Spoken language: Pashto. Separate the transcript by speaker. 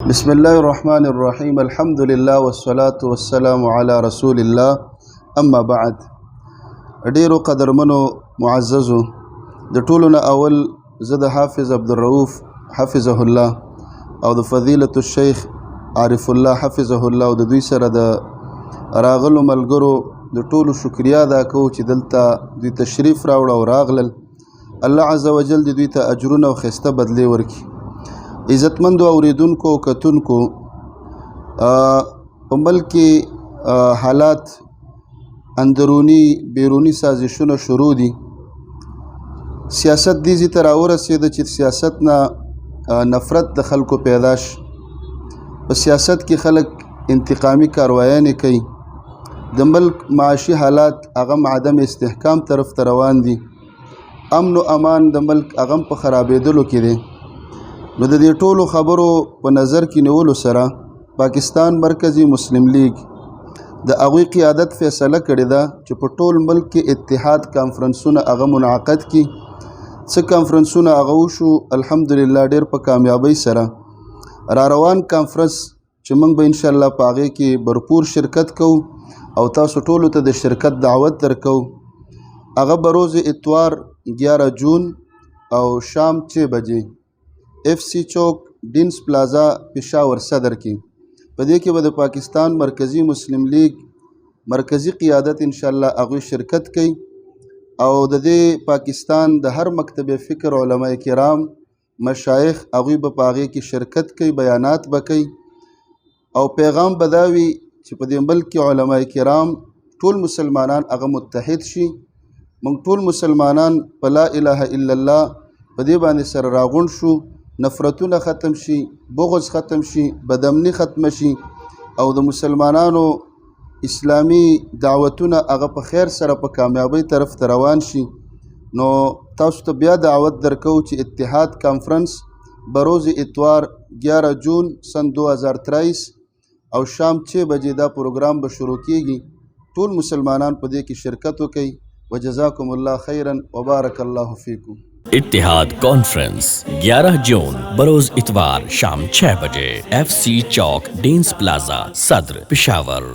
Speaker 1: بسم الله الرحمن الرحیم. الحمد لله والصلاة والسلام علی رسول الله. اما بعد، ډیرو قدرمنو معززو، د ټولو نه اول زه د حافظ عبدالرؤف حفظه الله او د فضیلة الشیخ عارف الله حفظه الله او د دوی سره د راغلو ملګرو د ټولو شکریا ادا کوو چې دلته دوی تشریف راوړه او راغلل. الله عز وجل د دوی ته اجرونه او ښایسته بدلې ورکړي. عزتمندو اوریدونکو او کتونکو، په ملک کې حالات اندرونی بیرونی سازشونه شروع دي. سیاست دې ځای ته راورسېده چې سیاست نه نفرت د خلکو پیدا شي. په سیاست کې خلک انتقامي کاروایانې کوي. د ملک معاشي حالات هغه عدم استحکام طرف ته روان دي. امن و امان د ملک هغه په خرابېدلو کې دی. نو د دې ټولو خبرو په نظر کې نیولو سره پاکستان مرکزی مسلم لیگ د هغوی قیادت فیصله کړې ده چې په ټول ملک کې اتحاد کانفرنسونه هغه منعقد کړي. څه کانفرنسونه هغه وشو، الحمدلله ډېر په کامیابۍ سره. را روان کانفرنس چې موږ به انشاءالله په هغې کې بھرپور شرکت کوو او تاسو ټولو ته د شرکت دعوت درکوو. هغه به روز اتوار 11 جون او شام 6 بجې FC چوک ډینس پلازا پېښور صدر کې. په دې کې به د پاکستان مرکزی مسلم لیگ مرکزی قیادت انشاءالله هغوی شرکت کوي او د دې پاکستان د هر مکتب فکر علماء کرام مشایخ هغوی به په هغې کې شرکت کوي، بیانات به کوي او پیغام به دا وي چې په دې ملک کې علماء کرام ټول مسلمانان هغه متحد شي. موږ ټول مسلمانان په لا اله الا الله په دې باندې سره راغونډ شو، نفرتونه ختم شي، بغض ختم شي، بدامني ختم شي او د مسلمانانو اسلامی دعوتونه هغه په خیر سره په کامیابی طرف ته روان شي. نو تاسو ته بیا دعوت درکو چې اتحاد کانفرنس بروز اتوار 11 جون سن 2023 او شام 6 بجې دا پروګرام به شروع کیږي. ټول مسلمانان په دې کې شرکت وکړي. وجزاکم الله خیرا وبارک الله فیکم.
Speaker 2: اتحاد کانفرنس 11 جون بروز اتوار شام 6 بجے FC چوک ڈینس پلازا صدر پشاور.